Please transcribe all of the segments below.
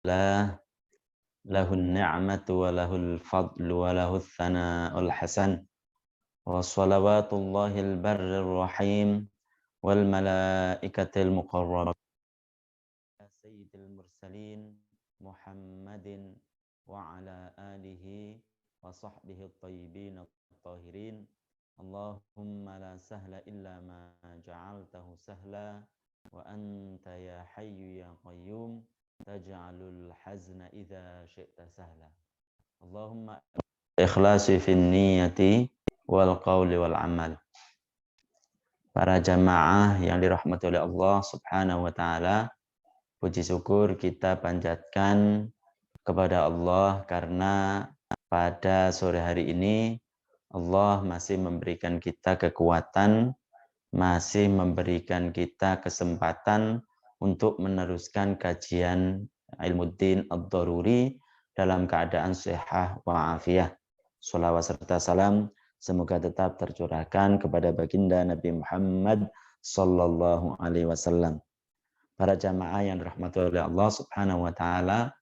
Alhamdulillah, lahun ni'matu wa lahul fadlu wa lahul thana'ul hasan wa salawatullahil barrir rahim wal malaikatil muqarrabin sayyidil mursalin Muhammadin wa ala alihi wa sahbihi at-tayyibin at-tahirin. Allahumma la sahla illa ma ja'altahu sahla wa anta ya hayyu ya qayyum taj'alul hazna idza syi'ta sahla. Allahumma ikhlasi fin niyati wal qawli wal amal. Para jamaah yang dirahmati oleh Allah Subhanahu wa taala, puji syukur kita panjatkan kepada Allah karena pada sore hari ini Allah masih memberikan kita kekuatan, masih memberikan kita kesempatan untuk meneruskan kajian Ilmuddin Ad-Daruri dalam keadaan sehat wa afiah. Shalawat serta salam semoga tetap tercurahkan kepada baginda Nabi Muhammad sallallahu alaihi wasallam. Para jamaah yang dirahmati oleh Allah Subhanahu wa taala,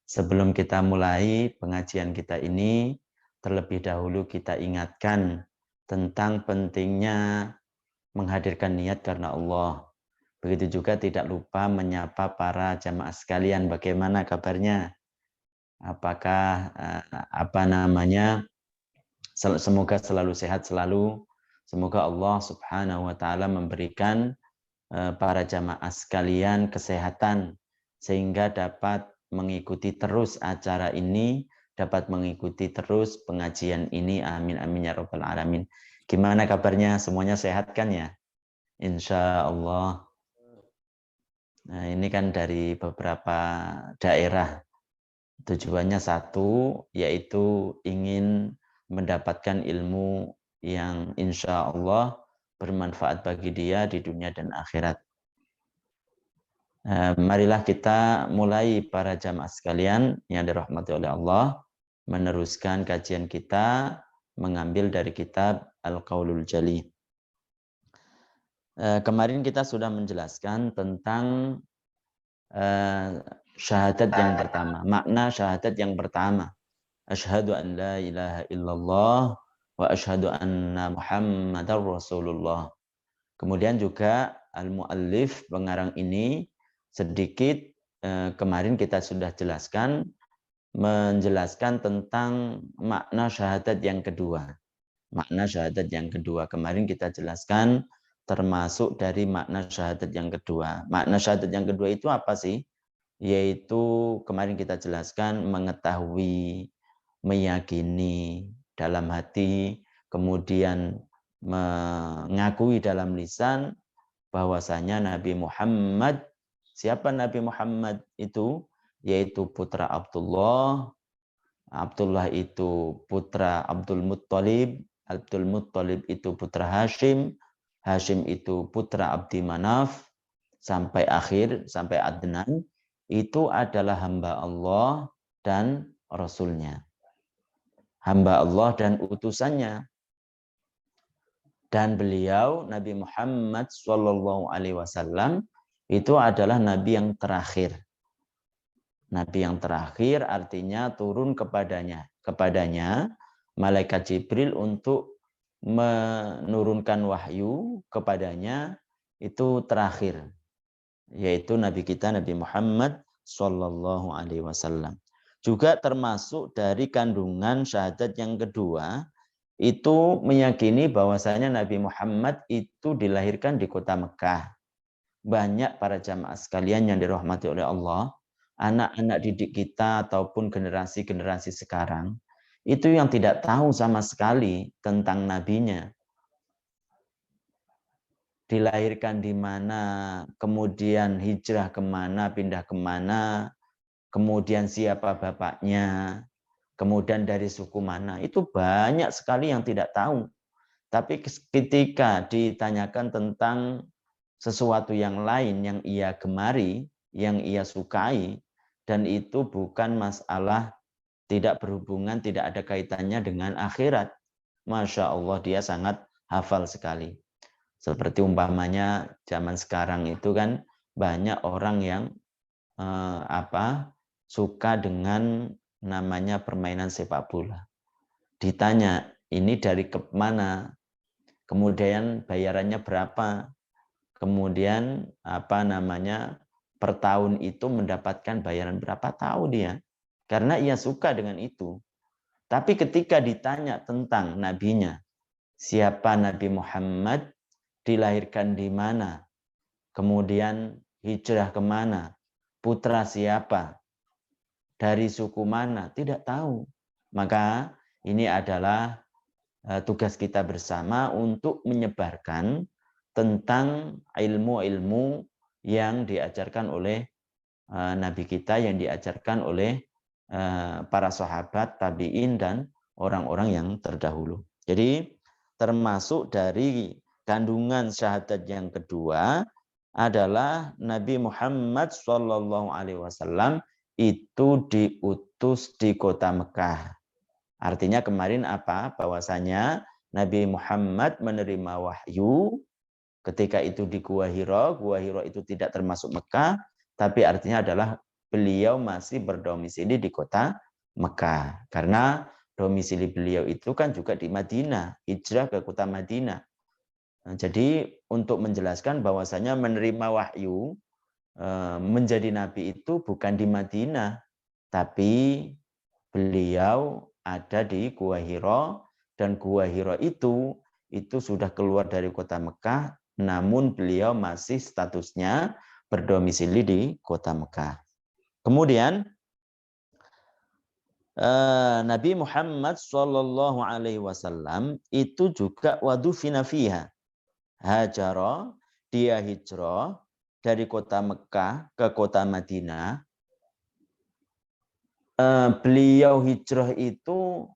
sebelum kita mulai pengajian kita ini, terlebih dahulu kita ingatkan tentang pentingnya menghadirkan niat karena Allah. Begitu juga tidak lupa menyapa para jamaah sekalian, bagaimana kabarnya? Apakah semoga selalu sehat selalu. Semoga Allah Subhanahu wa taala memberikan para jamaah sekalian kesehatan sehingga dapat mengikuti terus acara ini, dapat mengikuti terus pengajian ini. Amin amin ya rabbal alamin. Gimana kabarnya? Semuanya sehat kan ya? Insya Allah. Nah, ini kan dari beberapa daerah. Tujuannya satu, yaitu ingin mendapatkan ilmu yang insya Allah bermanfaat bagi dia di dunia dan akhirat. Marilah kita mulai para jamaah sekalian yang dirahmati oleh Allah, meneruskan kajian kita mengambil dari kitab Al-Qaulul Jali. Kemarin kita sudah menjelaskan tentang syahadat yang pertama, makna syahadat yang pertama. Asyhadu an la ilaha illallah wa asyhadu anna Muhammadar Rasulullah. Kemudian juga al-muallif pengarang ini sedikit kemarin kita sudah jelaskan, menjelaskan tentang makna syahadat yang kedua. Makna syahadat yang kedua kemarin kita jelaskan termasuk dari makna syahadat yang kedua. Makna syahadat yang kedua itu apa sih? Yaitu kemarin kita jelaskan mengetahui, meyakini dalam hati, kemudian mengakui dalam lisan bahwasanya Nabi Muhammad, siapa Nabi Muhammad itu? Yaitu putra Abdullah. Abdullah itu putra Abdul Muttalib. Abdul Muttalib itu putra Hashim. Hashim itu putra Abdi Manaf. Sampai akhir, sampai Adnan. Itu adalah hamba Allah dan Rasulnya. Hamba Allah dan utusannya. Dan beliau Nabi Muhammad SAW itu adalah Nabi yang terakhir. Nabi yang terakhir artinya turun kepadanya malaikat Jibril untuk menurunkan wahyu kepadanya itu terakhir, yaitu Nabi kita Nabi Muhammad SAW. Juga termasuk dari kandungan syahadat yang kedua, itu meyakini bahwasanya Nabi Muhammad itu dilahirkan di kota Mekah. Banyak para jamaah sekalian yang dirahmati oleh Allah, anak-anak didik kita ataupun generasi-generasi sekarang, itu yang tidak tahu sama sekali tentang nabinya. Dilahirkan di mana, kemudian hijrah kemana, pindah kemana, kemudian siapa bapaknya, kemudian dari suku mana, itu banyak sekali yang tidak tahu. Tapi ketika ditanyakan tentang sesuatu yang lain yang ia gemari, yang ia sukai, dan itu bukan masalah tidak berhubungan, tidak ada kaitannya dengan akhirat, Masya Allah dia sangat hafal sekali. Seperti umpamanya zaman sekarang itu kan banyak orang yang suka dengan namanya permainan sepak bola. Ditanya, ini dari mana? Kemudian bayarannya berapa? Kemudian per tahun itu mendapatkan bayaran berapa, tahu dia. Karena ia suka dengan itu. Tapi ketika ditanya tentang nabinya, siapa Nabi Muhammad, dilahirkan di mana, kemudian hijrah kemana, putra siapa, dari suku mana, tidak tahu. Maka ini adalah tugas kita bersama untuk menyebarkan tentang ilmu-ilmu yang diajarkan oleh Nabi kita, yang diajarkan oleh para sahabat, tabi'in, dan orang-orang yang terdahulu. Jadi termasuk dari kandungan syahadat yang kedua adalah Nabi Muhammad SAW itu diutus di kota Mekah. Artinya kemarin apa? Bahwasanya Nabi Muhammad menerima wahyu ketika itu di Gua Hira. Gua Hira itu tidak termasuk Mekah, tapi artinya adalah beliau masih berdomisili di kota Mekah. Karena domisili beliau itu kan juga di Madinah, hijrah ke kota Madinah. Nah, jadi untuk menjelaskan bahwasanya menerima wahyu menjadi nabi itu bukan di Madinah, tapi beliau ada di Gua Hira, dan Gua Hira itu sudah keluar dari kota Mekah, namun beliau masih statusnya berdomisili di kota Mekah. Kemudian Nabi Muhammad SAW itu juga wadufina fiha, hajara, dia hijrah dari kota Mekah ke kota Madinah. Beliau hijrah itu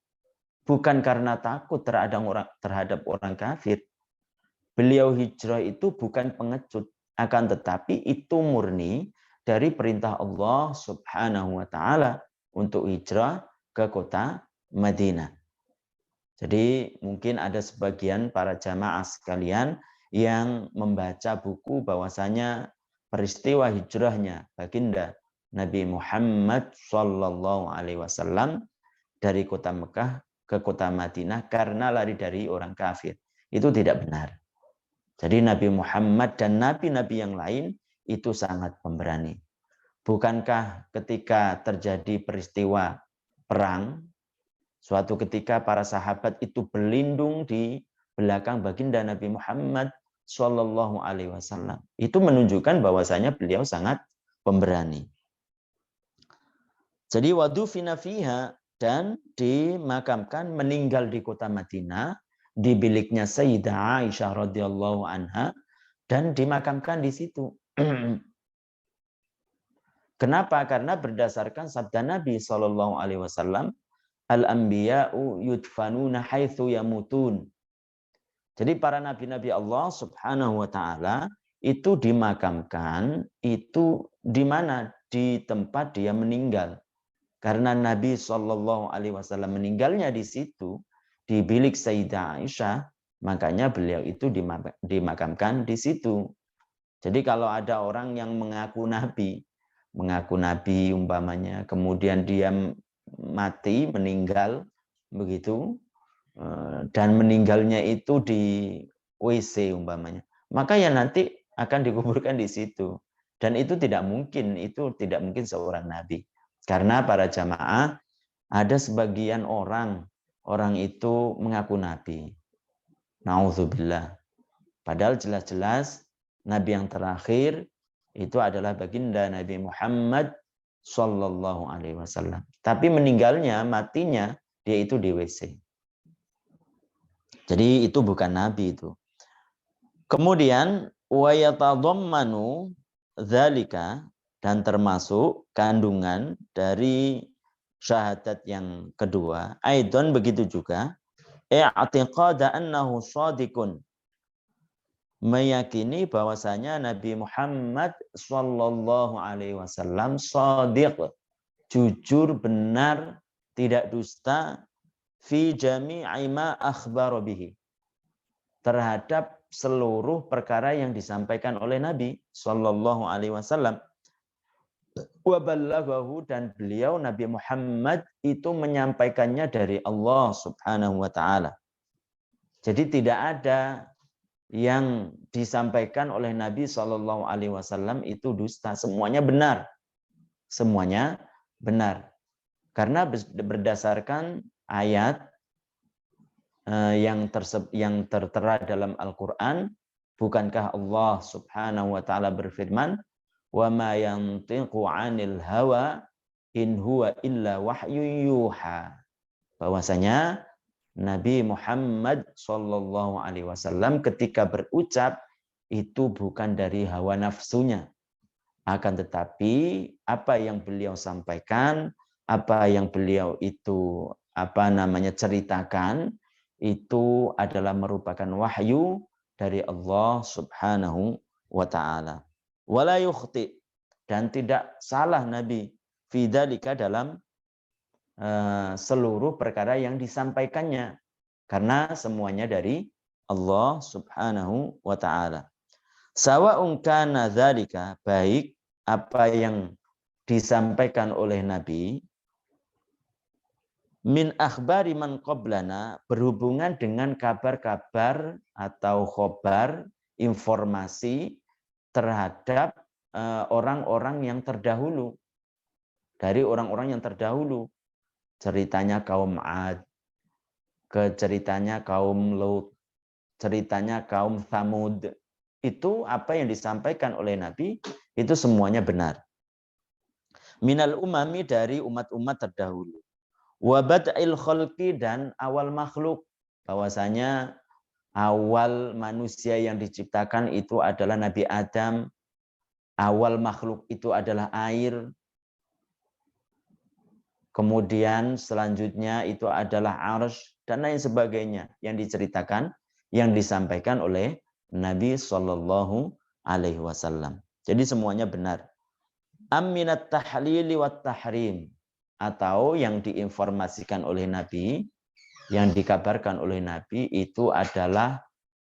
bukan karena takut terhadap orang kafir. Beliau hijrah itu bukan pengecut, akan tetapi itu murni dari perintah Allah Subhanahu wa taala untuk hijrah ke kota Madinah. Jadi mungkin ada sebagian para jamaah sekalian yang membaca buku bahwasanya peristiwa hijrahnya baginda Nabi Muhammad SAW dari kota Mekah ke kota Madinah karena lari dari orang kafir. Itu tidak benar. Jadi Nabi Muhammad dan nabi-nabi yang lain itu sangat pemberani. Bukankah ketika terjadi peristiwa perang, suatu ketika para sahabat itu berlindung di belakang baginda Nabi Muhammad SAW. Itu menunjukkan bahwasanya beliau sangat pemberani. Jadi wadufina fiha, dan dimakamkan, meninggal di kota Madinah, di biliknya Sayyidah Aisyah radhiyallahu anha, dan dimakamkan di situ. Kenapa? Karena berdasarkan sabda Nabi SAW, al-anbiya'u yudfanuna haitsu yamutun. Jadi para nabi-nabi Allah Subhanahu wa taala itu dimakamkan itu di mana? Di tempat dia meninggal. Karena Nabi SAW meninggalnya di situ, di bilik Sayyidah Aisyah, makanya beliau itu dimakamkan di situ. Jadi kalau ada orang yang mengaku nabi umpamanya, kemudian dia mati, meninggal begitu, dan meninggalnya itu di WC umpamanya, maka ya nanti akan dikuburkan di situ. Dan itu tidak mungkin seorang nabi. Karena para jamaah, ada sebagian orang itu mengaku nabi. Nauzubillah. Padahal jelas-jelas nabi yang terakhir itu adalah baginda Nabi Muhammad sallallahu alaihi wasallam. Tapi meninggalnya, matinya dia itu di WC. Jadi itu bukan nabi itu. Kemudian wa yatadhammanu dzalika, dan termasuk kandungan dari syahadat yang kedua, aidon begitu juga, i'tiqada annahu shadiqun, meyakini bahwasanya Nabi Muhammad sallallahu alaihi wasallam shadiq, jujur, benar, tidak dusta, fi jami'i ma akhbara bihi, terhadap seluruh perkara yang disampaikan oleh Nabi sallallahu alaihi wasallam. Wa ballaghahu, dan beliau Nabi Muhammad itu menyampaikannya dari Allah Subhanahu wa taala. Jadi tidak ada yang disampaikan oleh Nabi Shallallahu alaihi wasallam itu dusta, semuanya benar. Semuanya benar. Karena berdasarkan ayat yang tertera dalam Al-Qur'an, bukankah Allah Subhanahu wa taala berfirman, "Wa ma yantiqu 'anil hawa in huwa illa wahyu yuha." Bahwasanya Nabi Muhammad Shallallahu alaihi wasallam ketika berucap itu bukan dari hawa nafsunya, akan tetapi apa yang beliau sampaikan, apa yang beliau itu ceritakan, itu adalah merupakan wahyu dari Allah Subhanahu wa taala. Wala yukhti, dan tidak salah Nabi fi dzalika dalam seluruh perkara yang disampaikannya, karena semuanya dari Allah Subhanahu wa taala. Sawa'un kana dzalika, baik apa yang disampaikan oleh Nabi min akhbari man qablana, berhubungan dengan kabar-kabar atau khobar, informasi terhadap orang-orang yang terdahulu, dari orang-orang yang terdahulu. Ceritanya kaum Ad, ceritanya kaum Lut, ceritanya kaum Tsamud. Itu apa yang disampaikan oleh Nabi, itu semuanya benar. Minal umami, dari umat-umat terdahulu. Wa bad'il khalqi, dan awal makhluk. Bahwasanya awal manusia yang diciptakan itu adalah Nabi Adam. Awal makhluk itu adalah air. Kemudian selanjutnya itu adalah arsy dan lain sebagainya yang diceritakan, yang disampaikan oleh Nabi Shallallahu alaihi wasallam. Jadi semuanya benar. Aminat tahlili wat tahrim, atau yang diinformasikan oleh Nabi, yang dikabarkan oleh Nabi itu adalah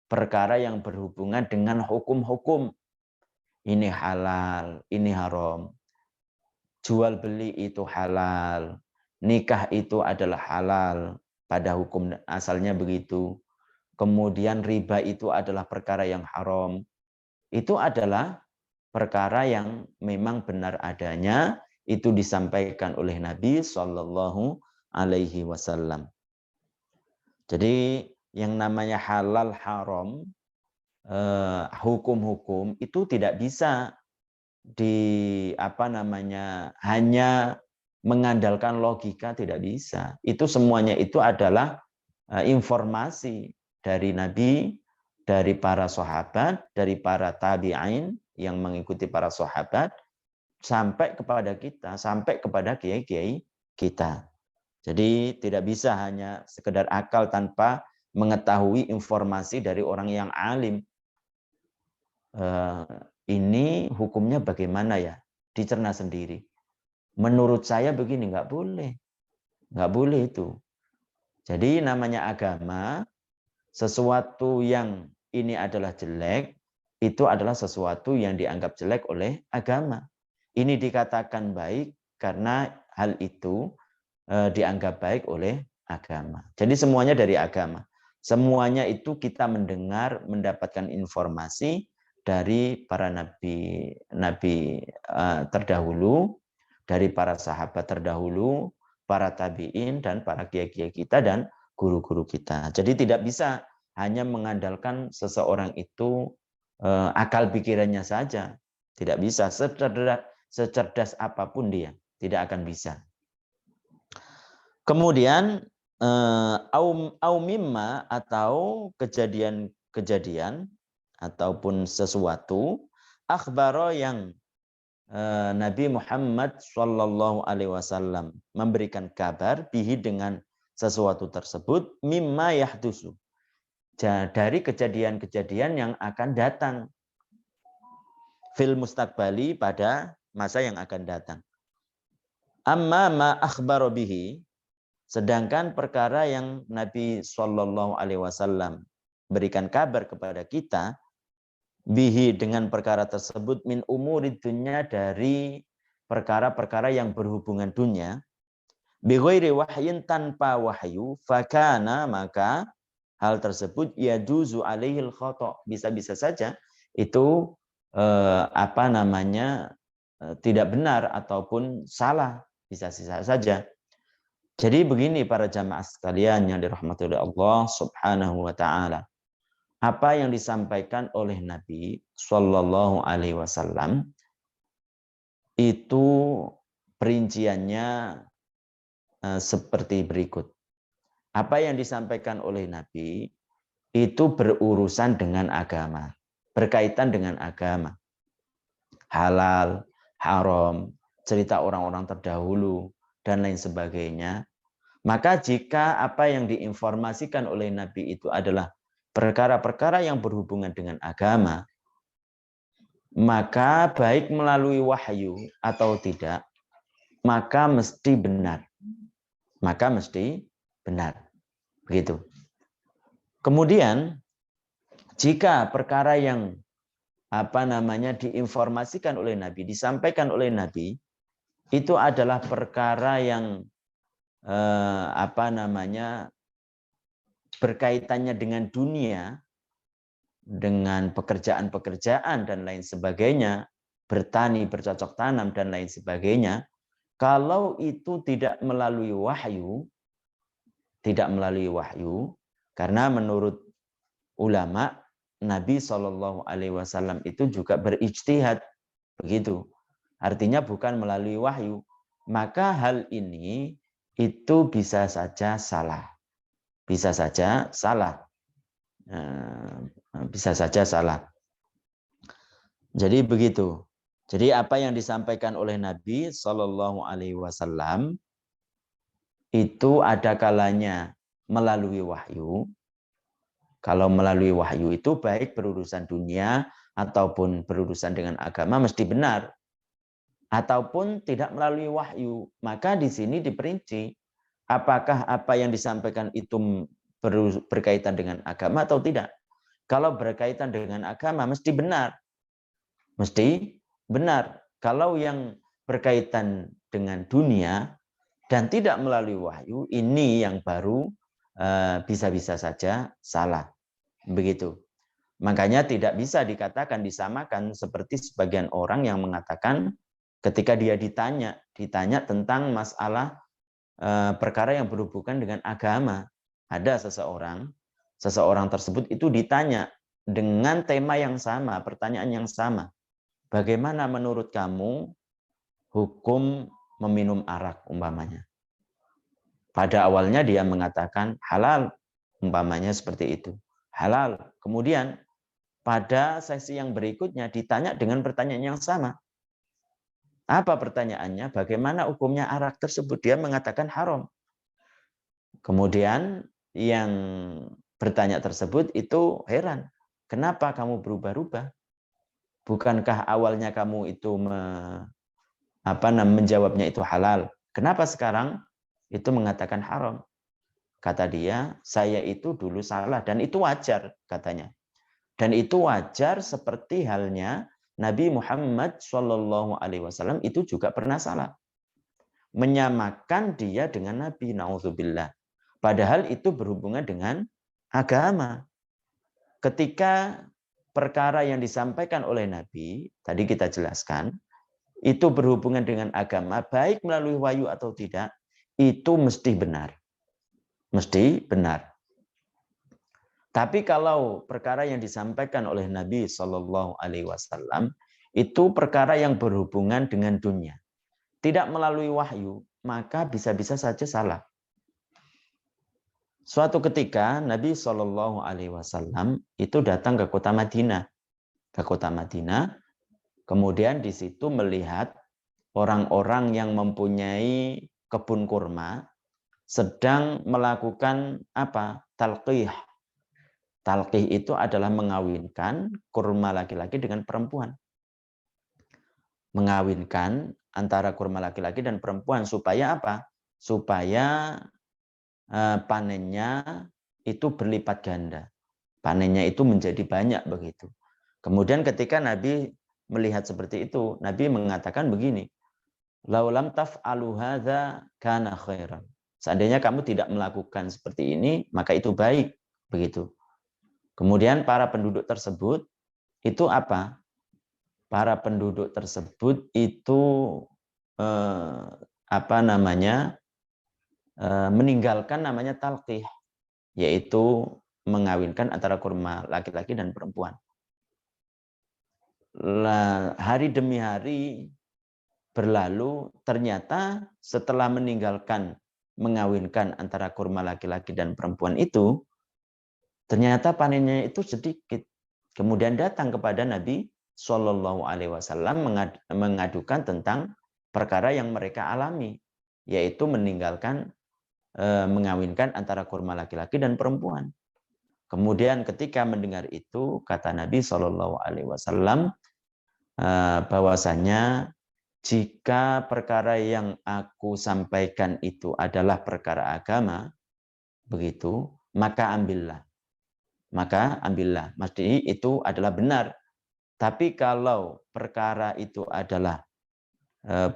perkara yang berhubungan dengan hukum-hukum. Ini halal, ini haram. Jual beli itu halal, nikah itu adalah halal, pada hukum asalnya begitu. Kemudian riba itu adalah perkara yang haram. Itu adalah perkara yang memang benar adanya, itu disampaikan oleh Nabi Shallallahu alaihi wasallam. Jadi yang namanya halal haram, hukum-hukum itu tidak bisa hanya mengandalkan logika, tidak bisa. Itu semuanya itu adalah informasi dari Nabi, dari para sahabat, dari para tabi'in yang mengikuti para sahabat, sampai kepada kita, sampai kepada kiai-kiai kita. Jadi tidak bisa hanya sekedar akal tanpa mengetahui informasi dari orang yang alim. Ini hukumnya bagaimana ya? Dicerna sendiri. Menurut saya begini, nggak boleh. Nggak boleh itu. Jadi namanya agama, sesuatu yang ini adalah jelek, itu adalah sesuatu yang dianggap jelek oleh agama. Ini dikatakan baik karena hal itu dianggap baik oleh agama. Jadi semuanya dari agama. Semuanya itu kita mendengar, mendapatkan informasi dari para nabi terdahulu, dari para sahabat terdahulu, para tabi'in, dan para kiai-kiai kita dan guru-guru kita. Jadi tidak bisa hanya mengandalkan seseorang itu akal pikirannya saja. Tidak bisa, secerdas apapun dia, tidak akan bisa. Kemudian au mimma, atau kejadian ataupun sesuatu akhbaro yang Nabi Muhammad Shallallahu alaihi wasallam memberikan kabar bihi, dengan sesuatu tersebut, mimma yahdusu, dari kejadian-kejadian yang akan datang, fil mustaqbali, pada masa yang akan datang. Amma ma akhbaro bihi, sedangkan perkara yang Nabi Shallallahu alaihi wasallam berikan kabar kepada kita, bihi, dengan perkara tersebut, min umurid dunya, dari perkara-perkara yang berhubungan dunia, bighairi wahyin, tanpa wahyu, fakana, maka hal tersebut yajuzu alaihil khata', bisa-bisa saja itu tidak benar ataupun salah, bisa-bisa saja. Jadi begini para jamaah sekalian yang dirahmati oleh Allah Subhanahu wa taala. Apa yang disampaikan oleh Nabi Shallallahu alaihi wasallam itu perinciannya seperti berikut. Apa yang disampaikan oleh Nabi itu berurusan dengan agama, berkaitan dengan agama. Halal, haram, cerita orang-orang terdahulu, dan lain sebagainya. Maka jika apa yang diinformasikan oleh Nabi itu adalah perkara-perkara yang berhubungan dengan agama, maka baik melalui wahyu atau tidak, maka mesti benar. Maka mesti benar. Begitu. Kemudian, jika perkara yang diinformasikan oleh Nabi, disampaikan oleh Nabi, itu adalah perkara yang berkaitannya dengan dunia, dengan pekerjaan-pekerjaan dan lain sebagainya, bertani, bercocok tanam dan lain sebagainya, kalau itu tidak melalui wahyu, karena menurut ulama, Nabi SAW itu juga berijtihad, begitu. Artinya bukan melalui wahyu, maka hal ini itu bisa saja salah. Bisa saja salah. Bisa saja salah. Jadi begitu. Jadi apa yang disampaikan oleh Nabi Shallallahu Alaihi Wasallam itu ada kalanya melalui wahyu. Kalau melalui wahyu itu baik berurusan dunia ataupun berurusan dengan agama mesti benar. Ataupun tidak melalui wahyu, maka di sini diperinci apakah apa yang disampaikan itu berkaitan dengan agama atau tidak. Kalau berkaitan dengan agama mesti benar. Mesti benar. Kalau yang berkaitan dengan dunia dan tidak melalui wahyu, ini yang baru bisa-bisa saja salah. Begitu. Makanya tidak bisa dikatakan disamakan seperti sebagian orang yang mengatakan ketika dia ditanya tentang masalah perkara yang berhubungan dengan agama. Ada seseorang tersebut itu ditanya dengan tema yang sama, pertanyaan yang sama. Bagaimana menurut kamu hukum meminum arak umpamanya? Pada awalnya dia mengatakan halal, umpamanya seperti itu. Halal. Kemudian pada sesi yang berikutnya ditanya dengan pertanyaan yang sama. Apa pertanyaannya? Bagaimana hukumnya arak tersebut? Dia mengatakan haram. Kemudian yang bertanya tersebut itu heran. Kenapa kamu berubah-ubah? Bukankah awalnya kamu itu menjawabnya itu halal? Kenapa sekarang itu mengatakan haram? Kata dia, saya itu dulu salah dan itu wajar katanya. Dan itu wajar seperti halnya Nabi Muhammad SAW itu juga pernah salah. Menyamakan dia dengan Nabi, na'udzubillah. Padahal itu berhubungan dengan agama. Ketika perkara yang disampaikan oleh Nabi, tadi kita jelaskan, itu berhubungan dengan agama, baik melalui wahyu atau tidak, itu mesti benar. Mesti benar. Tapi kalau perkara yang disampaikan oleh Nabi Shallallahu Alaihi Wasallam itu perkara yang berhubungan dengan dunia, tidak melalui wahyu, maka bisa-bisa saja salah. Suatu ketika Nabi Shallallahu Alaihi Wasallam itu datang ke kota Madinah, kemudian di situ melihat orang-orang yang mempunyai kebun kurma sedang melakukan talqih. Talqih itu adalah mengawinkan kurma laki-laki dengan perempuan. Mengawinkan antara kurma laki-laki dan perempuan supaya apa? Supaya panennya itu berlipat ganda. Panennya itu menjadi banyak begitu. Kemudian ketika Nabi melihat seperti itu, Nabi mengatakan begini, Laulam taf'alu hadza kana khairan. Seandainya kamu tidak melakukan seperti ini, maka itu baik, begitu. Kemudian para penduduk tersebut itu apa? Para penduduk tersebut itu meninggalkan namanya talqih, yaitu mengawinkan antara kurma laki-laki dan perempuan. Hari demi hari berlalu, ternyata setelah meninggalkan mengawinkan antara kurma laki-laki dan perempuan itu, ternyata panennya itu sedikit. Kemudian datang kepada Nabi Shallallahu Alaihi Wasallam mengadukan tentang perkara yang mereka alami, yaitu meninggalkan mengawinkan antara kurma laki-laki dan perempuan. Kemudian ketika mendengar itu, kata Nabi Shallallahu Alaihi Wasallam bahwasanya jika perkara yang aku sampaikan itu adalah perkara agama, begitu, maka ambillah. Maka ambillah. Maksudnya itu adalah benar. Tapi kalau perkara itu adalah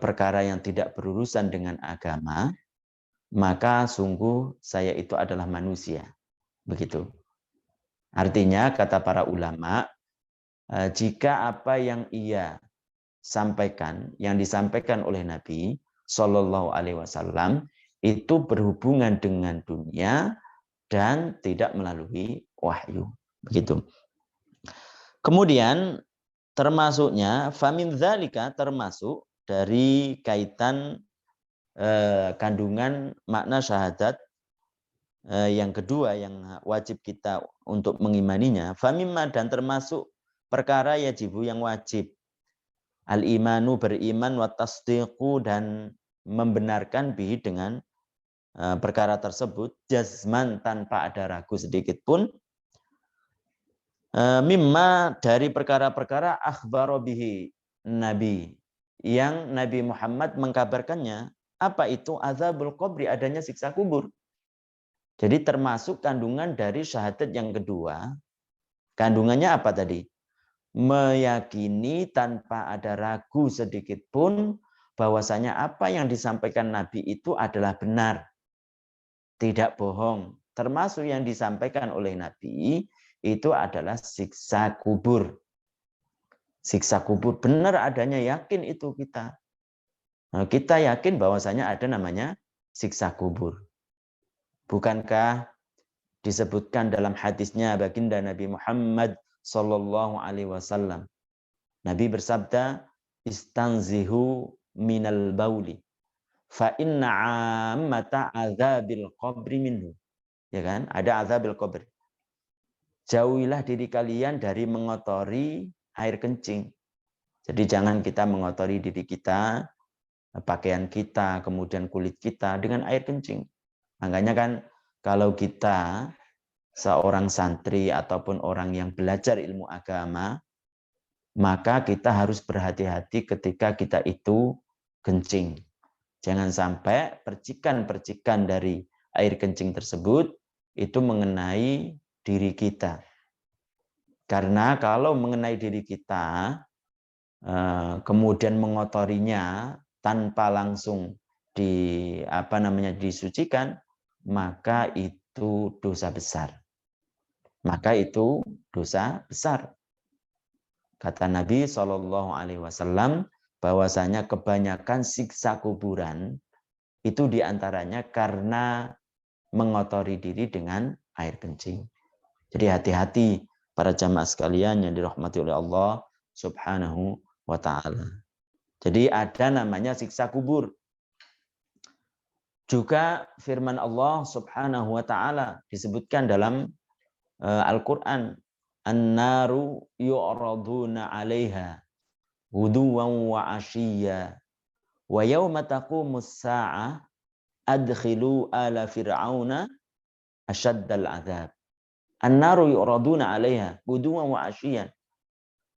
perkara yang tidak berurusan dengan agama, maka sungguh saya itu adalah manusia. Begitu. Artinya kata para ulama, jika apa yang ia sampaikan, yang disampaikan oleh Nabi Shallallahu Alaihi Wasallam itu berhubungan dengan dunia dan tidak melalui wahyu. Begitu. Kemudian termasuknya famin dzalika, termasuk dari kaitan kandungan makna syahadat yang kedua yang wajib kita untuk mengimaninya, famimma, dan termasuk perkara yajibu yang wajib, al-imanu, beriman, wa tasdiqu, dan membenarkan bihi, dengan perkara tersebut, jazman, tanpa ada ragu sedikit pun, mimma, dari perkara-perkara akhbaro bihi, Nabi, yang Nabi Muhammad mengkabarkannya. Apa itu? Azabul qabri, adanya siksa kubur. Jadi termasuk kandungan dari syahadat yang kedua. Kandungannya apa tadi? Meyakini tanpa ada ragu sedikit pun bahwasanya apa yang disampaikan Nabi itu adalah benar, tidak bohong. Termasuk yang disampaikan oleh Nabi itu adalah siksa kubur. Siksa kubur benar adanya, yakin itu kita. Nah, kita yakin bahwasanya ada namanya siksa kubur. Bukankah disebutkan dalam hadisnya baginda Nabi Muhammad Sallallahu Alaihi Wasallam, Nabi bersabda, istanzihu minal bauli, fa inna ammata azabil qabri minhu. Ya kan? Ada azabil qabri. Jauhilah diri kalian dari mengotori air kencing. Jadi jangan kita mengotori diri kita, pakaian kita, kemudian kulit kita dengan air kencing. Makanya kan kalau kita seorang santri ataupun orang yang belajar ilmu agama, maka kita harus berhati-hati ketika kita itu kencing. Jangan sampai percikan-percikan dari air kencing tersebut itu mengenai diri kita. Karena kalau mengenai diri kita, kemudian mengotorinya tanpa langsung disucikan, maka itu dosa besar. Maka itu dosa besar. Kata Nabi Shallallahu Alaihi Wasallam bahwasanya kebanyakan siksa kuburan itu diantaranya karena mengotori diri dengan air kencing. Jadi hati-hati para jamaah sekalian yang dirahmati oleh Allah Subhanahu wa Ta'ala. Jadi ada namanya siksa kubur. Juga firman Allah Subhanahu wa Ta'ala disebutkan dalam Al-Quran, an-naru yu'raduna 'alaiha ghuduwan wa 'ashiyya wa yawma taqumus sa'ah adkhilu ala fir'auna asyaddal 'adzab. An-naru yu'raduna 'alaiha ghuduwan wa 'ashiyyan.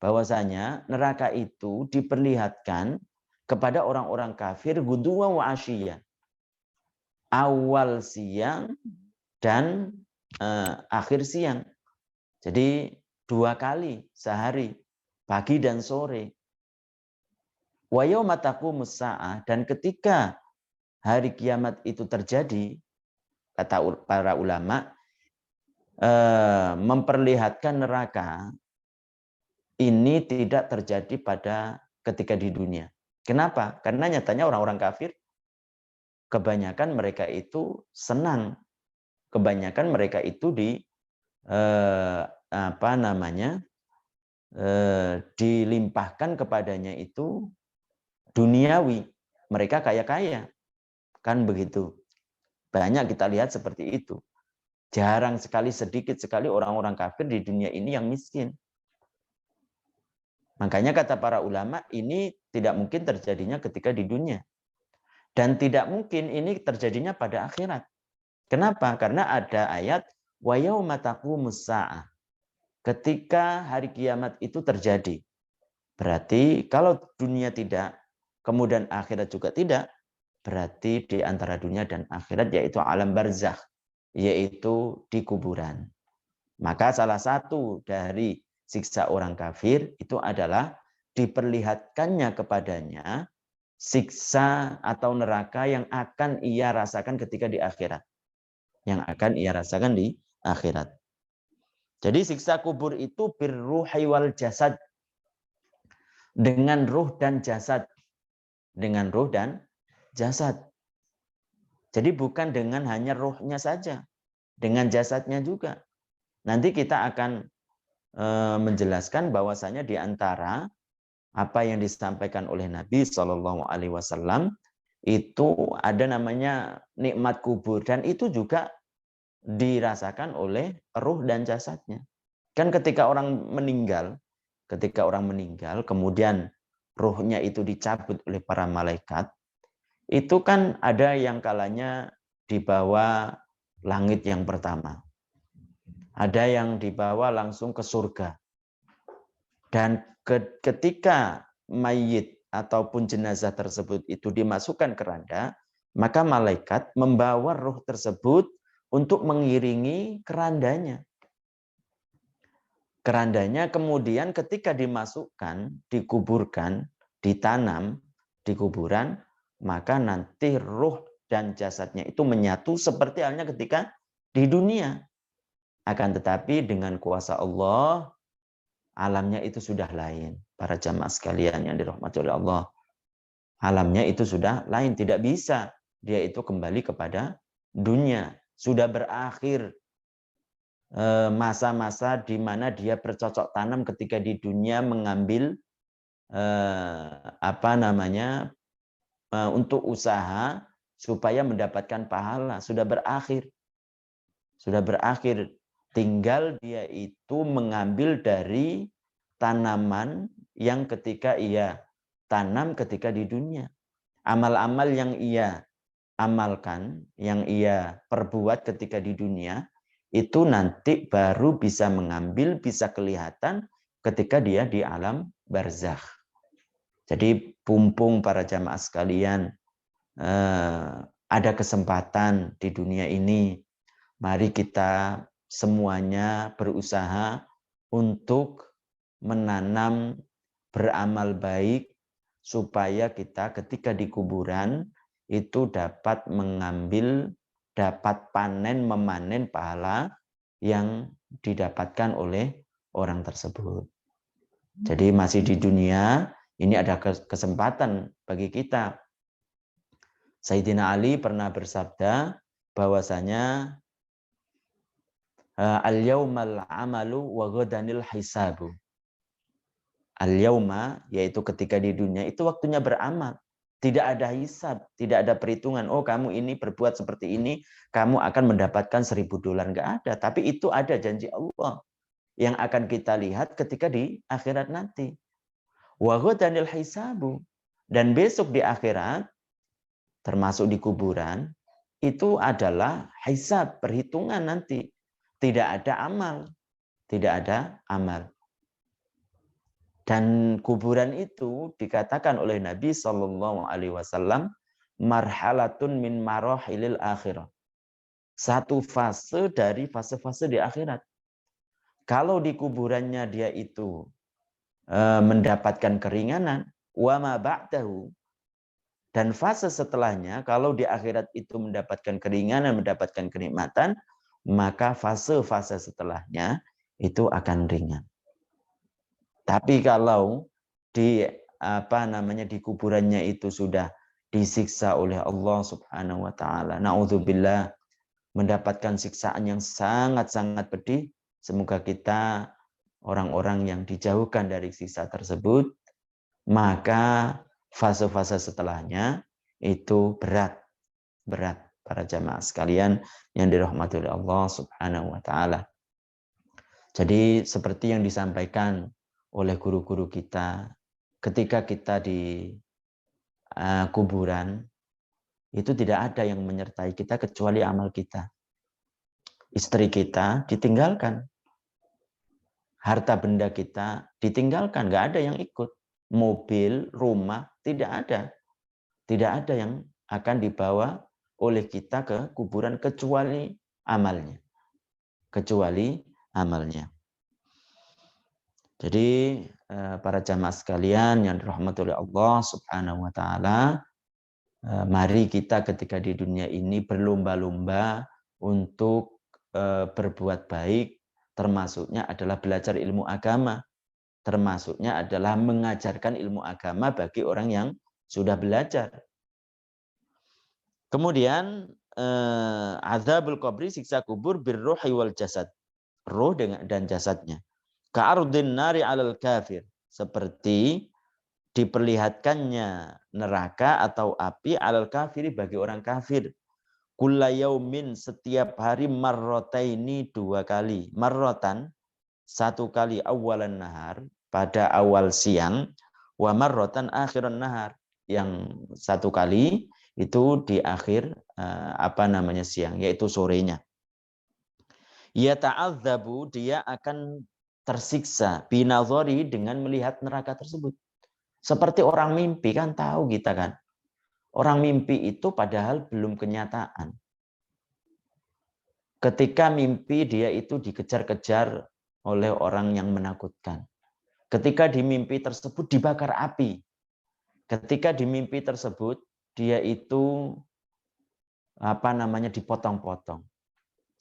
Bahwasanya neraka itu diperlihatkan kepada orang-orang kafir ghuduwan wa 'ashiyyan. Awal siang dan akhir siang. Jadi 2 kali sehari, pagi dan sore. Wa yauma taqumus saah, dan ketika hari kiamat itu terjadi, kata para ulama, memperlihatkan neraka ini tidak terjadi pada ketika di dunia. Kenapa? Karena nyatanya orang-orang kafir kebanyakan mereka itu senang, kebanyakan mereka itu dilimpahkan kepadanya itu duniawi, mereka kaya-kaya, kan begitu. Banyak kita lihat seperti itu. Jarang sekali, sedikit sekali orang-orang kafir di dunia ini yang miskin. Makanya kata para ulama, ini tidak mungkin terjadinya ketika di dunia. Dan tidak mungkin ini terjadinya pada akhirat. Kenapa? Karena ada ayat, wa yauma taqumus saah. Ketika hari kiamat itu terjadi. Berarti kalau dunia tidak, kemudian akhirat juga tidak, berarti di antara dunia dan akhirat yaitu alam barzakh, yaitu di kuburan. Maka salah satu dari siksa orang kafir itu adalah diperlihatkannya kepadanya siksa atau neraka yang akan ia rasakan ketika di akhirat. Yang akan ia rasakan di akhirat. Jadi siksa kubur itu birruhi wal jasad. Dengan ruh dan jasad. Dengan ruh dan jasad. Jadi bukan dengan hanya ruhnya saja. Dengan jasadnya juga. Nanti kita akan menjelaskan bahwasanya di antara apa yang disampaikan oleh Nabi Shallallahu Alaihi Wasallam itu ada namanya nikmat kubur, dan itu juga dirasakan oleh ruh dan jasadnya. Kan ketika orang meninggal kemudian ruhnya itu dicabut oleh para malaikat, itu kan ada yang kalanya dibawa langit yang pertama. Ada yang dibawa langsung ke surga. Dan ketika mayit ataupun jenazah tersebut itu dimasukkan ke keranda, maka malaikat membawa ruh tersebut untuk mengiringi kerandanya. Kerandanya kemudian ketika dimasukkan, dikuburkan, ditanam di kuburan, maka nanti ruh dan jasadnya itu menyatu seperti halnya ketika di dunia. Akan tetapi dengan kuasa Allah, alamnya itu sudah lain. Para jamaah sekalian yang dirahmati oleh Allah. Alamnya itu sudah lain. Tidak bisa dia itu kembali kepada dunia. Sudah berakhir masa-masa di mana dia bercocok tanam ketika di dunia mengambil untuk usaha supaya mendapatkan pahala. Sudah berakhir. Sudah berakhir. Tinggal dia itu mengambil dari tanaman yang ketika ia tanam ketika di dunia. Amal-amal yang ia amalkan, yang ia perbuat ketika di dunia, itu nanti baru bisa mengambil, bisa kelihatan ketika dia di alam barzakh. Jadi pumpung para jamaah sekalian, ada kesempatan di dunia ini. Mari kita semuanya berusaha untuk menanam, beramal baik, supaya kita ketika di kuburan itu dapat mengambil, dapat panen, memanen pahala yang didapatkan oleh orang tersebut. Jadi masih di dunia, ini ada kesempatan bagi kita. Sayyidina Ali pernah bersabda bahwasanya al-yaumal amalu wa ghadanil hisabu. Al-yauma, yaitu ketika di dunia itu waktunya beramal. Tidak ada hisab, tidak ada perhitungan. Oh, kamu ini berbuat seperti ini, kamu akan mendapatkan $1.000. Enggak ada. Tapi itu ada janji Allah yang akan kita lihat ketika di akhirat nanti. Wa ghadanil hisabu. Dan besok di akhirat, termasuk di kuburan, itu adalah hisab, perhitungan nanti. Tidak ada amal. Tidak ada amal. Dan kuburan itu dikatakan oleh Nabi SAW marhalatun min marahilil akhirah. Satu fase dari fase-fase di akhirat. Kalau di kuburannya dia itu mendapatkan keringanan, wa ma ba'dahu, dan fase setelahnya, kalau di akhirat itu mendapatkan keringanan, mendapatkan kenikmatan, maka fase-fase setelahnya itu akan ringan. Tapi kalau di di kuburannya itu sudah disiksa oleh Allah Subhanahu wa taala, naudzubillah, mendapatkan siksaan yang sangat-sangat pedih, semoga kita orang-orang yang dijauhkan dari siksa tersebut, maka fase-fase setelahnya itu berat para jamaah sekalian yang dirahmati oleh Allah Subhanahu wa taala. Jadi seperti yang disampaikan oleh guru-guru kita, ketika kita di kuburan, itu tidak ada yang menyertai kita kecuali amal kita. Istri kita ditinggalkan, harta benda kita ditinggalkan, nggak ada yang ikut. Mobil, rumah, tidak ada. Tidak ada yang akan dibawa oleh kita ke kuburan kecuali amalnya. Kecuali amalnya. Jadi para jamaah sekalian yang dirahmati oleh Allah Subhanahu wa taala, mari kita ketika di dunia ini berlomba-lomba untuk berbuat baik, termasuknya adalah belajar ilmu agama. Termasuknya adalah mengajarkan ilmu agama bagi orang yang sudah belajar. Kemudian azabul qabri, siksa kubur, birruhi wal jasad, roh dan jasadnya. Ka'ardin nari alal kafir, seperti diperlihatkannya neraka atau api alal kafiri bagi orang kafir. Kulla yaumin, setiap hari, marrotaini, 2 kali. Marrotan, 1 kali awalan nahar, pada awal siang, wa marrotan akhiran nahar, yang 1 kali itu di akhir siang, yaitu sorenya. Ya ta'adzabu, dia akan tersiksa binazari, dengan melihat neraka tersebut. Seperti orang mimpi, kan tahu kita kan. Orang mimpi itu padahal belum kenyataan. Ketika mimpi dia itu dikejar-kejar oleh orang yang menakutkan. Ketika di mimpi tersebut dibakar api. Ketika di mimpi tersebut dia itu dipotong-potong.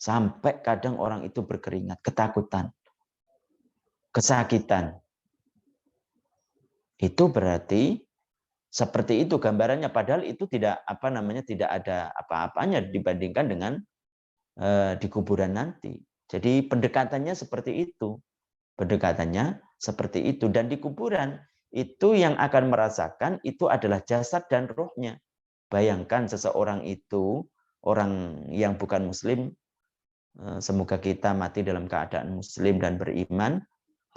Sampai kadang orang itu berkeringat, ketakutan, kesakitan. Itu berarti seperti itu gambarannya, padahal itu tidak tidak ada apa-apanya dibandingkan dengan di kuburan nanti. Jadi pendekatannya seperti itu. Pendekatannya seperti itu. Dan di kuburan itu yang akan merasakan itu adalah jasad dan rohnya. Bayangkan seseorang itu, orang yang bukan muslim, semoga kita mati dalam keadaan muslim dan beriman,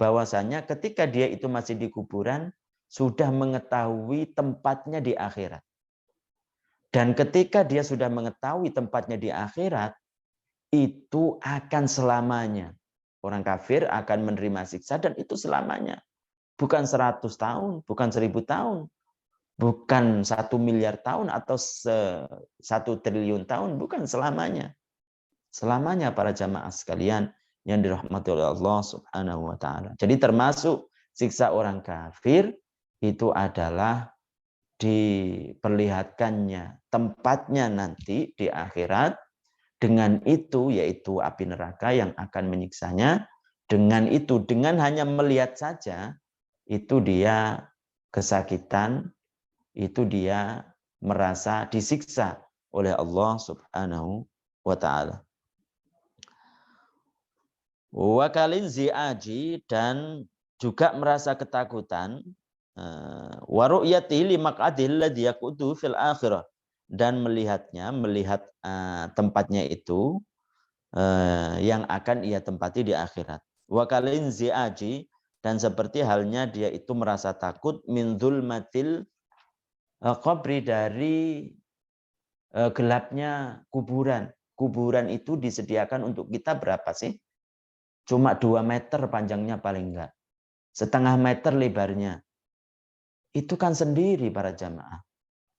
bahwasanya ketika dia itu masih di kuburan, sudah mengetahui tempatnya di akhirat. Dan ketika dia sudah mengetahui tempatnya di akhirat, itu akan selamanya. Orang kafir akan menerima siksa dan itu selamanya. Bukan 100 tahun, bukan 1000 tahun, bukan 1 miliar tahun atau 1 triliun tahun, bukan selamanya. Selamanya para jamaah sekalian yang dirahmati oleh Allah Subhanahu wa taala. Jadi termasuk siksa orang kafir itu adalah diperlihatkannya tempatnya nanti di akhirat. Dengan itu, yaitu api neraka yang akan menyiksanya. Dengan itu, dengan hanya melihat saja, itu dia kesakitan, itu dia merasa disiksa oleh Allah Subhanahu wa ta'ala. Wa kalin zi'aji, dan juga merasa ketakutan, wa ru'yatihi li maq'adil ladzi yaqudu fil akhirah, dan melihat tempatnya itu yang akan ia tempati di akhirat. Wa kalin zi'aji, dan seperti halnya dia itu merasa takut min dzulmatil qabri, dari gelapnya kuburan. Kuburan itu disediakan untuk kita berapa sih? Cuma 2 meter panjangnya paling enggak. 0,5 meter lebarnya. Itu kan sendiri para jamaah.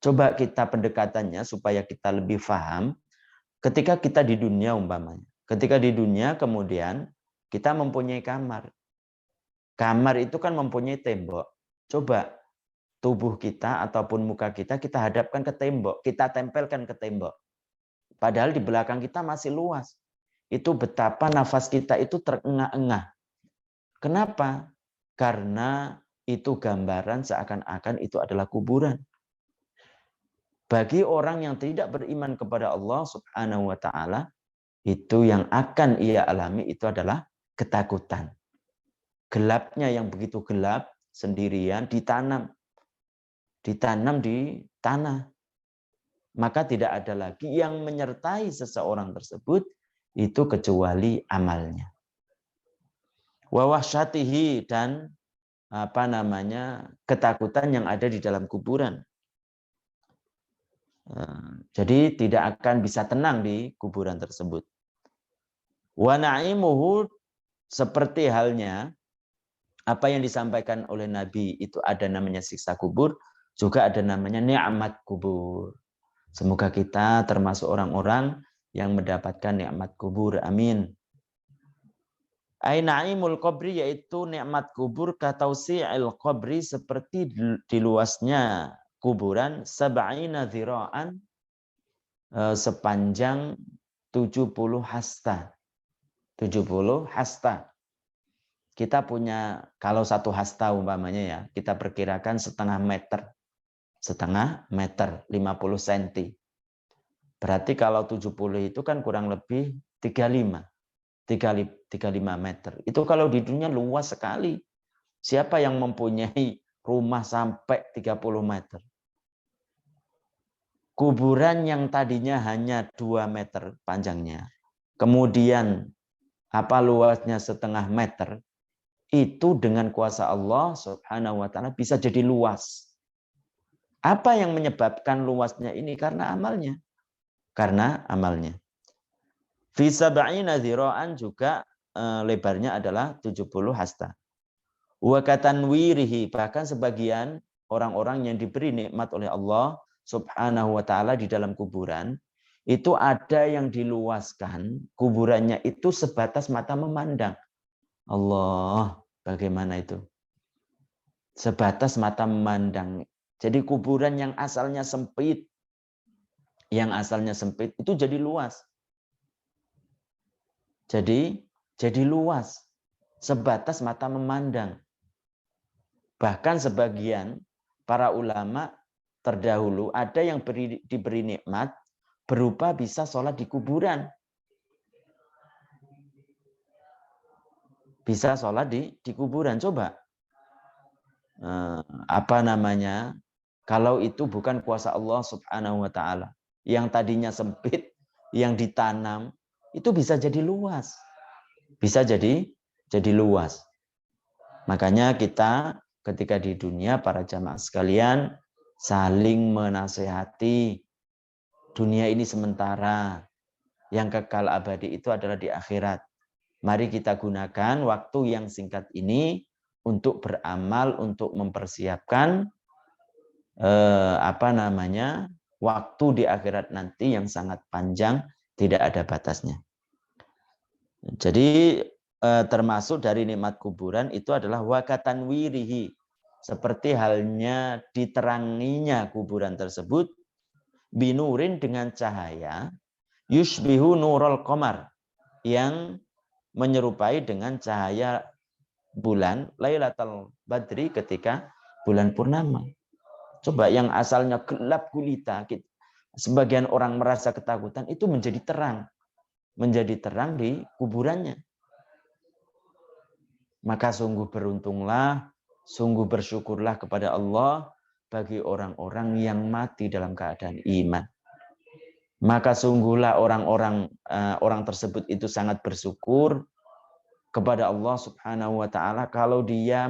Coba kita pendekatannya supaya kita lebih paham. Ketika kita di dunia umpamanya. Ketika di dunia kemudian kita mempunyai kamar. Kamar itu kan mempunyai tembok. Coba tubuh kita ataupun muka kita hadapkan ke tembok, kita tempelkan ke tembok. Padahal di belakang kita masih luas. Itu betapa nafas kita itu terengah-engah. Kenapa? Karena itu gambaran seakan-akan itu adalah kuburan. Bagi orang yang tidak beriman kepada Allah Subhanahu wa taala, itu yang akan ia alami itu adalah ketakutan. Gelapnya yang begitu gelap sendirian ditanam di tanah. Maka tidak ada lagi yang menyertai seseorang tersebut itu kecuali amalnya. Wa wahsyatihi, dan ketakutan yang ada di dalam kuburan. Jadi tidak akan bisa tenang di kuburan tersebut. Wa na'imuhu, seperti halnya apa yang disampaikan oleh Nabi, itu ada namanya siksa kubur, juga ada namanya nikmat kubur. Semoga kita termasuk orang-orang yang mendapatkan nikmat kubur. Amin. Naimul qabri, yaitu nikmat kubur, katausi'il qabri, seperti diluasnya kuburan, sab'ina dzira'an, sepanjang 70 hasta. 70 hasta. Kita punya, kalau 1 hasta umpamanya ya, kita perkirakan setengah meter, 50 cm. Berarti kalau 70 itu kan kurang lebih 35 meter. Itu kalau di dunia luas sekali. Siapa yang mempunyai rumah sampai 30 meter? Kuburan yang tadinya hanya 2 meter panjangnya, kemudian luasnya setengah meter, itu dengan kuasa Allah Subhanahu wa taala bisa jadi luas. Apa yang menyebabkan luasnya ini? Karena amalnya. Karena amalnya. Fi sab'ina dzira'an, juga lebarnya adalah 70 hasta. Wa katanwirihi, bahkan sebagian orang-orang yang diberi nikmat oleh Allah Subhanahu wa taala di dalam kuburan, itu ada yang diluaskan kuburannya itu sebatas mata memandang. Allah, bagaimana itu? Sebatas mata memandang. Jadi kuburan yang asalnya sempit, itu jadi luas. Jadi luas, sebatas mata memandang. Bahkan sebagian para ulama terdahulu ada yang diberi nikmat berupa bisa sholat di kuburan. Bisa sholat di kuburan. Coba. Kalau itu bukan kuasa Allah Subhanahu wa taala. Yang tadinya sempit, yang ditanam, itu bisa jadi luas. Bisa jadi luas. Makanya kita ketika di dunia, para jamaah sekalian, saling menasehati. Dunia ini sementara. Yang kekal abadi itu adalah di akhirat. Mari kita gunakan waktu yang singkat ini untuk beramal, untuk mempersiapkan waktu di akhirat nanti yang sangat panjang, tidak ada batasnya. Jadi termasuk dari nikmat kuburan itu adalah wakatan wirihi, seperti halnya diteranginya kuburan tersebut, binurin, dengan cahaya, yushbihu nurul qamar, yang menyerupai dengan cahaya bulan Lailatul Badri ketika bulan purnama. Coba, yang asalnya gelap gulita, sebagian orang merasa ketakutan, itu menjadi terang di kuburannya. Maka sungguh beruntunglah, sungguh bersyukurlah kepada Allah bagi orang-orang yang mati dalam keadaan iman. Maka sungguhlah orang tersebut itu sangat bersyukur kepada Allah Subhanahu wa taala kalau dia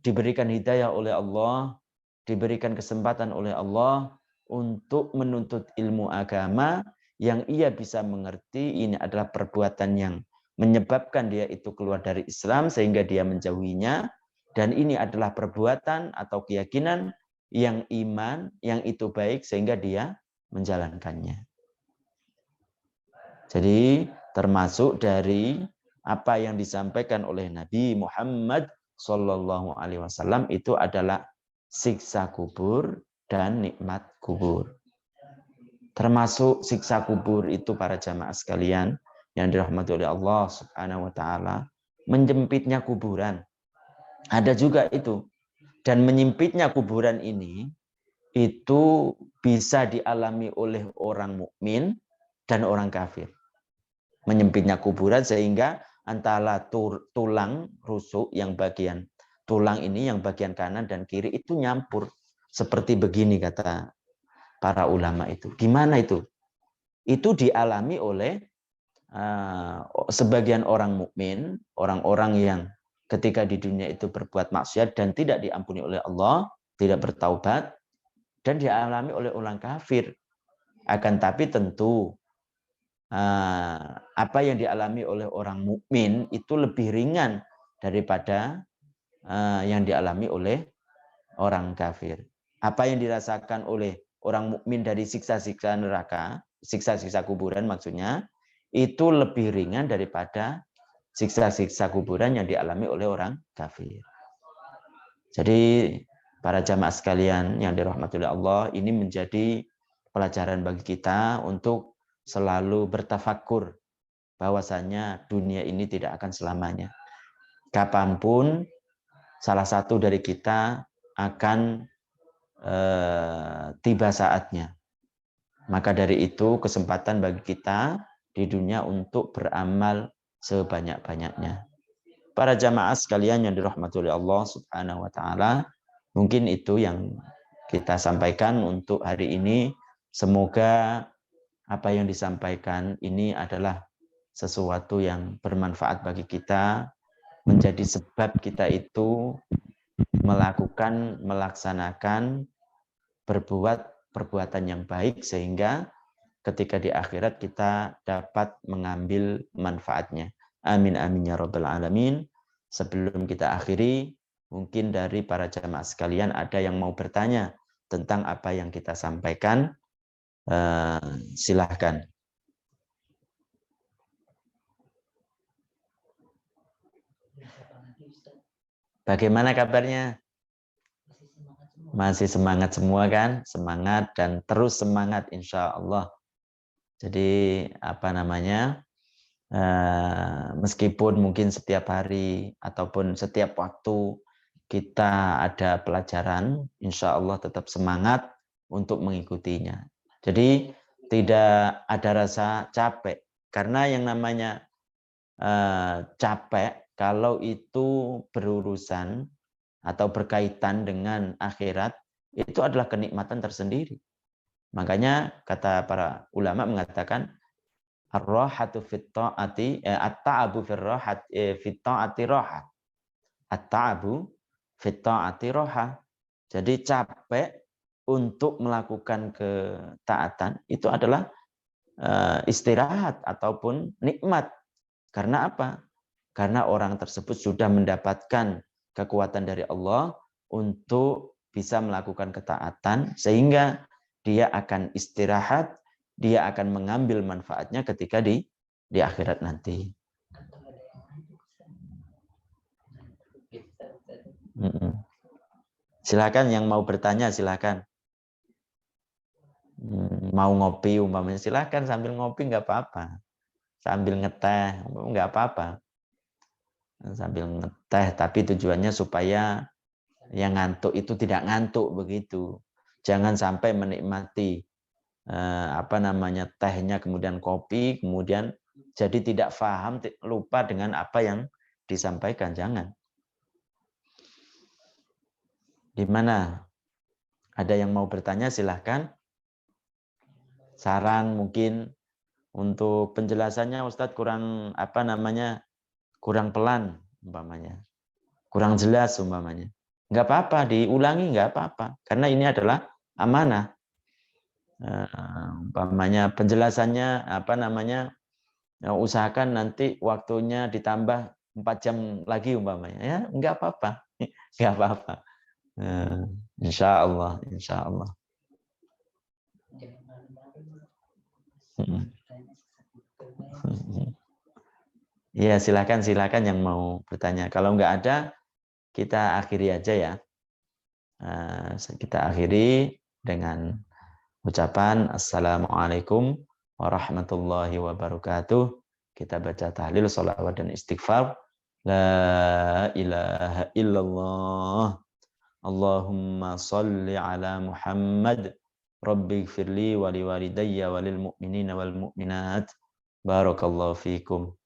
diberikan hidayah oleh Allah, diberikan kesempatan oleh Allah untuk menuntut ilmu agama yang ia bisa mengerti ini adalah perbuatan yang menyebabkan dia itu keluar dari Islam sehingga dia menjauhinya, dan ini adalah perbuatan atau keyakinan yang iman yang itu baik sehingga dia menjalankannya. Jadi termasuk dari apa yang disampaikan oleh Nabi Muhammad Sallallahu Alaihi Wasallam itu adalah siksa kubur dan nikmat kubur. Termasuk siksa kubur itu para jamaah sekalian yang dirahmati oleh Allah Subhanahu wa taala, menyempitnya kuburan. Ada juga itu. Dan menyempitnya kuburan ini itu bisa dialami oleh orang mukmin dan orang kafir. Menyempitnya kuburan sehingga antara tulang rusuk yang bagian tulang ini yang bagian kanan dan kiri itu nyampur. Seperti begini kata para ulama itu. Gimana itu? Itu dialami oleh sebagian orang mukmin, orang-orang yang ketika di dunia itu berbuat maksiat dan tidak diampuni oleh Allah, tidak bertaubat, dan dialami oleh orang kafir. Akan tapi tentu apa yang dialami oleh orang mukmin itu lebih ringan daripada yang dialami oleh orang kafir. Apa yang dirasakan oleh orang mukmin dari siksa-siksa neraka, siksa-siksa kuburan maksudnya, itu lebih ringan daripada siksa-siksa kuburan yang dialami oleh orang kafir. Jadi para jamaah sekalian yang dirahmati oleh Allah, ini menjadi pelajaran bagi kita untuk selalu bertafakur bahwasanya dunia ini tidak akan selamanya. Kapanpun salah satu dari kita akan tiba saatnya. Maka dari itu kesempatan bagi kita di dunia untuk beramal sebanyak-banyaknya. Para jamaah sekalian yang dirahmati oleh Allah Subhanahu wa taala, mungkin itu yang kita sampaikan untuk hari ini. Semoga apa yang disampaikan ini adalah sesuatu yang bermanfaat bagi kita, menjadi sebab kita itu melaksanakan, berbuat perbuatan yang baik sehingga ketika di akhirat kita dapat mengambil manfaatnya. Amin amin ya rabbal alamin. Sebelum kita akhiri, mungkin dari para jamaah sekalian ada yang mau bertanya tentang apa yang kita sampaikan. Silahkan. Bagaimana kabarnya? Masih semangat semua kan? Semangat dan terus semangat insya Allah. Jadi apa namanya? Meskipun mungkin setiap hari ataupun setiap waktu kita ada pelajaran, insya Allah tetap semangat untuk mengikutinya. Jadi tidak ada rasa capek, karena yang namanya capek kalau itu berurusan atau berkaitan dengan akhirat, itu adalah kenikmatan tersendiri. Makanya kata para ulama mengatakan ar-rahatu fit ta'ati at-ta'abu fit ta'ati raha. At-ta'abu fit ta'ati raha. Jadi capek untuk melakukan ketaatan itu adalah istirahat ataupun nikmat. Karena apa? Karena orang tersebut sudah mendapatkan kekuatan dari Allah untuk bisa melakukan ketaatan sehingga dia akan istirahat, dia akan mengambil manfaatnya ketika di akhirat nanti. Silakan yang mau bertanya silakan. Mau ngopi umpamanya silakan, sambil ngopi nggak apa-apa. Sambil ngeteh nggak apa-apa. Sambil ngeteh tapi tujuannya supaya yang ngantuk itu tidak ngantuk begitu. Jangan sampai menikmati tehnya kemudian kopi kemudian jadi tidak paham, lupa dengan apa yang disampaikan. Jangan. Di mana ada yang mau bertanya silahkan. Saran mungkin untuk penjelasannya Ustadz kurang kurang pelan umpamanya, kurang jelas umpamanya. Nggak apa-apa, diulangi nggak apa-apa. Karena ini adalah amanah. Umpamanya penjelasannya usahakan nanti waktunya ditambah 4 jam lagi umpamanya. Ya nggak apa-apa. Nggak apa-apa. Insya Allah, insya Allah. Ya silakan yang mau bertanya. Kalau nggak ada kita akhiri aja ya. Kita akhiri dengan ucapan Assalamualaikum warahmatullahi wabarakatuh. Kita baca tahlil, sholawat, dan istighfar. La ilaha illallah. Allahumma salli ala Muhammad. Rabbi gfirli wa liwalidayya wa lil mu'minina wal mu'minat. Barakallahu fikum.